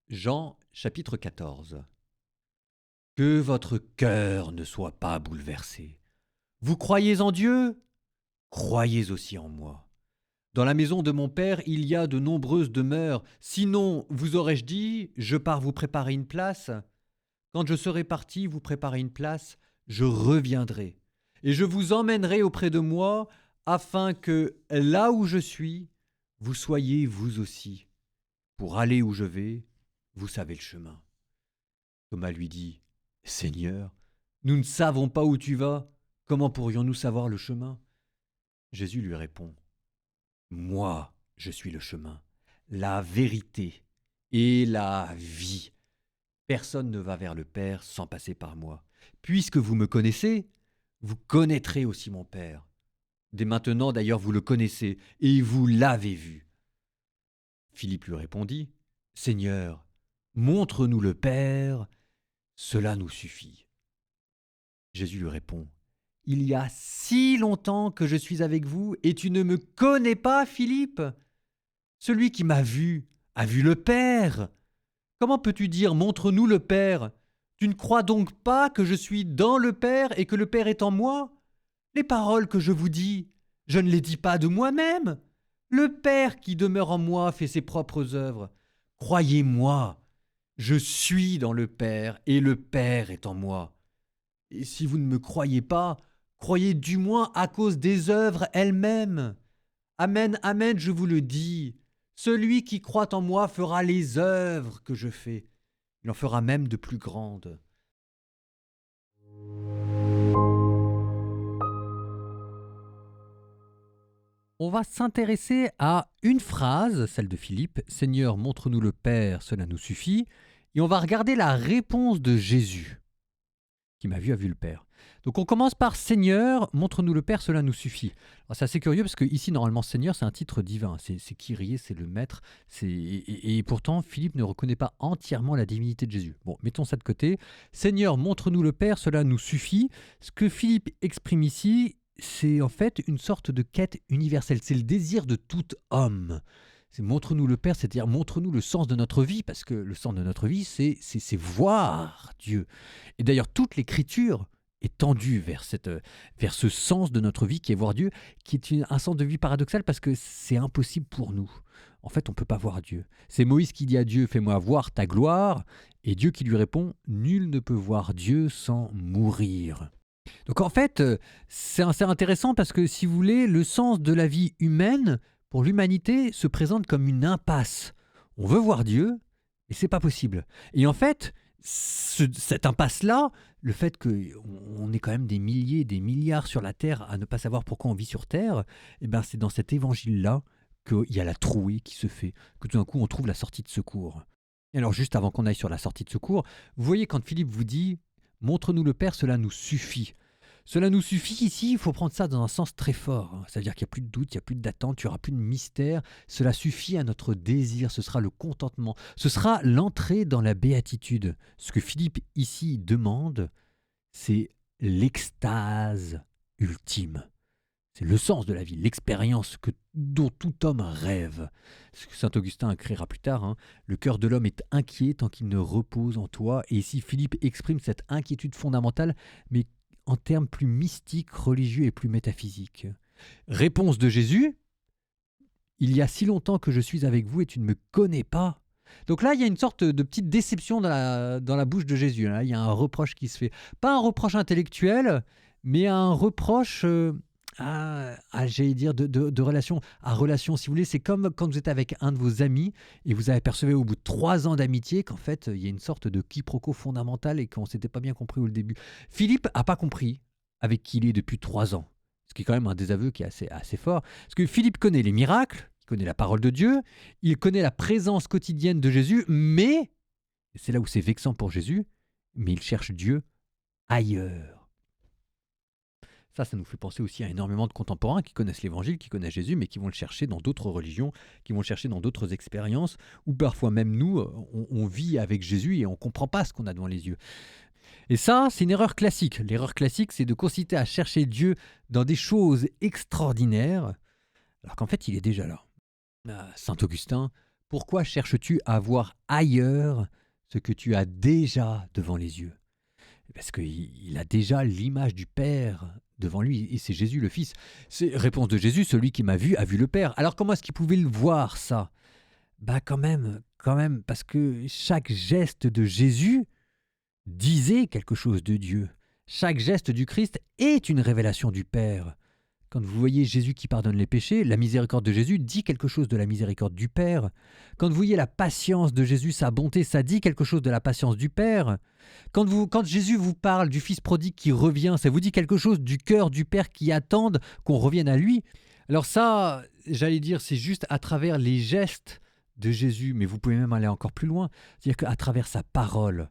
Jean chapitre 14. Que votre cœur ne soit pas bouleversé. Vous croyez en Dieu? Croyez aussi en moi. Dans la maison de mon Père, il y a de nombreuses demeures. Sinon, vous aurais-je dit, je pars vous préparer une place? Quand je serai parti vous préparer une place, je reviendrai. Et je vous emmènerai auprès de moi, afin que, là où je suis, vous soyez vous aussi. Pour aller où je vais, vous savez le chemin. Thomas lui dit, Seigneur, nous ne savons pas où tu vas, comment pourrions-nous savoir le chemin? Jésus lui répond, Moi, je suis le chemin, la vérité et la vie. Personne ne va vers le Père sans passer par moi. Puisque vous me connaissez, vous connaîtrez aussi mon Père. Dès maintenant, d'ailleurs, vous le connaissez et vous l'avez vu. Philippe lui répondit, Seigneur, montre-nous le Père, cela nous suffit. Jésus lui répond, Il y a si longtemps que je suis avec vous et tu ne me connais pas, Philippe? Celui qui m'a vu a vu le Père. Comment peux-tu dire montre-nous le Père? Tu ne crois donc pas que je suis dans le Père et que le Père est en moi? Les paroles que je vous dis, je ne les dis pas de moi-même. Le Père qui demeure en moi fait ses propres œuvres. Croyez-moi, je suis dans le Père et le Père est en moi. Et si vous ne me croyez pas, croyez du moins à cause des œuvres elles-mêmes. Amen, amen, je vous le dis. Celui qui croit en moi fera les œuvres que je fais. Il en fera même de plus grandes. On va s'intéresser à une phrase, celle de Philippe, Seigneur, montre-nous le Père, cela nous suffit. Et on va regarder la réponse de Jésus. Qui m'a vu a vu le Père. Donc on commence par Seigneur, montre-nous le Père, cela nous suffit. Alors c'est assez curieux parce que ici normalement Seigneur c'est un titre divin, c'est Kyrie, c'est le maître, et pourtant Philippe ne reconnaît pas entièrement la divinité de Jésus. Bon, mettons ça de côté. Seigneur, montre-nous le Père, cela nous suffit. Ce que Philippe exprime ici, c'est en fait une sorte de quête universelle, c'est le désir de tout homme. C'est montre-nous le Père, c'est-à-dire montre-nous le sens de notre vie, parce que le sens de notre vie, c'est voir Dieu. Et d'ailleurs, toute l'écriture est tendue vers ce sens de notre vie qui est voir Dieu, qui est un sens de vie paradoxal parce que c'est impossible pour nous. En fait, on ne peut pas voir Dieu. C'est Moïse qui dit à Dieu, fais-moi voir ta gloire, et Dieu qui lui répond, nul ne peut voir Dieu sans mourir. Donc en fait, c'est assez intéressant parce que si vous voulez, le sens de la vie humaine, pour l'humanité, se présente comme une impasse. On veut voir Dieu, mais c'est pas possible. Et en fait, cette impasse-là, le fait qu'on est quand même des milliers, des milliards sur la Terre à ne pas savoir pourquoi on vit sur Terre, eh ben c'est dans cet évangile-là qu'il y a la trouée qui se fait, que tout d'un coup on trouve la sortie de secours. Et alors juste avant qu'on aille sur la sortie de secours, vous voyez quand Philippe vous dit « Montre-nous le Père, cela nous suffit ». Cela nous suffit ici, il faut prendre ça dans un sens très fort. C'est-à-dire qu'il n'y a plus de doute, il n'y a plus d'attente, il n'y aura plus de mystère. Cela suffit à notre désir, ce sera le contentement. Ce sera l'entrée dans la béatitude. Ce que Philippe ici demande, c'est l'extase ultime. C'est le sens de la vie, l'expérience dont tout homme rêve. Ce que saint Augustin écrira plus tard, le cœur de l'homme est inquiet tant qu'il ne repose en toi. Et ici, Philippe exprime cette inquiétude fondamentale, mais en termes plus mystiques, religieux et plus métaphysiques. Réponse de Jésus, il y a si longtemps que je suis avec vous et tu ne me connais pas. Donc là, il y a une sorte de petite déception dans la bouche de Jésus. Là, il y a un reproche qui se fait. Pas un reproche intellectuel, mais un reproche j'allais dire, de relation à relation. Si vous voulez, c'est comme quand vous êtes avec un de vos amis et vous apercevez au bout de 3 ans d'amitié qu'en fait, il y a une sorte de quiproquo fondamental et qu'on ne s'était pas bien compris au début. Philippe n'a pas compris avec qui il est depuis 3 ans. Ce qui est quand même un désaveu qui est assez fort. Parce que Philippe connaît les miracles, il connaît la parole de Dieu, il connaît la présence quotidienne de Jésus, mais, et c'est là où c'est vexant pour Jésus, mais il cherche Dieu ailleurs. Ça nous fait penser aussi à énormément de contemporains qui connaissent l'Évangile, qui connaissent Jésus, mais qui vont le chercher dans d'autres religions, qui vont le chercher dans d'autres expériences, ou parfois même nous, on vit avec Jésus et on ne comprend pas ce qu'on a devant les yeux. Et ça, c'est une erreur classique. L'erreur classique, c'est de consister à chercher Dieu dans des choses extraordinaires, alors qu'en fait, il est déjà là. Saint Augustin Pourquoi cherches-tu à voir ailleurs ce que tu as déjà devant les yeux? Parce qu'il a déjà l'image du Père devant lui, et c'est Jésus le Fils. C'est réponse de Jésus, celui qui m'a vu a vu le Père. Alors comment est-ce qu'il pouvait le voir ça? Bah quand même, parce que chaque geste de Jésus disait quelque chose de Dieu. Chaque geste du Christ est une révélation du Père. Quand vous voyez Jésus qui pardonne les péchés, la miséricorde de Jésus dit quelque chose de la miséricorde du Père. Quand vous voyez la patience de Jésus, sa bonté, ça dit quelque chose de la patience du Père. Quand Jésus vous parle du Fils prodigue qui revient, ça vous dit quelque chose du cœur du Père qui attendent qu'on revienne à lui. Alors ça, j'allais dire, c'est juste à travers les gestes de Jésus, mais vous pouvez même aller encore plus loin. C'est-à-dire qu'à travers sa parole,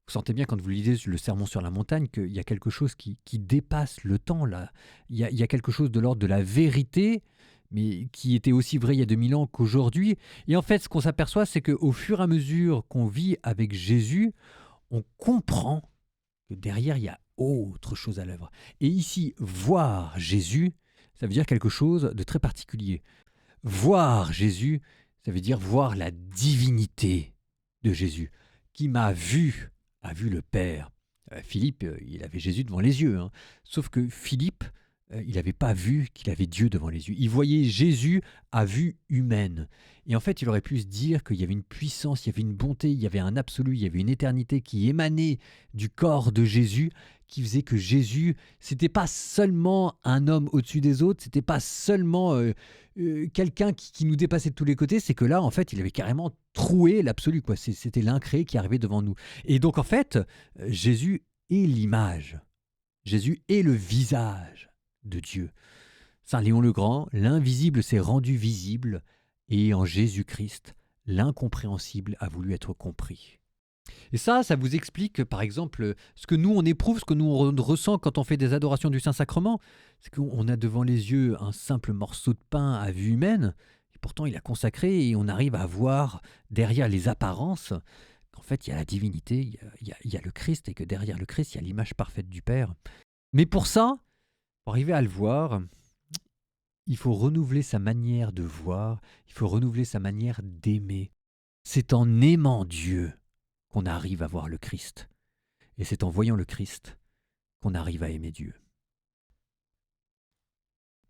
vous sentez bien quand vous lisez le Sermon sur la montagne qu'il y a quelque chose qui dépasse le temps là. Il y a quelque chose de l'ordre de la vérité, mais qui était aussi vrai il y a 2000 ans qu'aujourd'hui. Et en fait, ce qu'on s'aperçoit, c'est qu'au fur et à mesure qu'on vit avec Jésus, on comprend que derrière, il y a autre chose à l'œuvre. Et ici, voir Jésus, ça veut dire quelque chose de très particulier. Voir Jésus, ça veut dire voir la divinité de Jésus, qui m'a vu, a vu le Père. Philippe, il avait Jésus devant les yeux, hein. Sauf que Philippe, il n'avait pas vu qu'il avait Dieu devant les yeux. Il voyait Jésus à vue humaine. Et en fait, il aurait pu se dire qu'il y avait une puissance, il y avait une bonté, il y avait un absolu, il y avait une éternité qui émanait du corps de Jésus, qui faisait que Jésus, c'était pas seulement un homme au-dessus des autres, c'était pas seulement quelqu'un qui nous dépassait de tous les côtés, c'est que là, en fait, il avait carrément troué l'absolu, quoi. C'était l'incréé qui arrivait devant nous. Et donc, en fait, Jésus est l'image. Jésus est le visage de Dieu. Saint Léon le Grand, l'invisible s'est rendu visible, et en Jésus-Christ, l'incompréhensible a voulu être compris. Et ça vous explique, par exemple, ce que nous on éprouve, ce que nous on ressent quand on fait des adorations du Saint-Sacrement. C'est qu'on a devant les yeux un simple morceau de pain à vue humaine, et pourtant il a consacré, et on arrive à voir derrière les apparences qu'en fait il y a la divinité, il y a le Christ, et que derrière le Christ il y a l'image parfaite du Père. Mais pour ça, pour arriver à le voir, il faut renouveler sa manière de voir, il faut renouveler sa manière d'aimer. C'est en aimant Dieu qu'on arrive à voir le Christ. Et c'est en voyant le Christ qu'on arrive à aimer Dieu.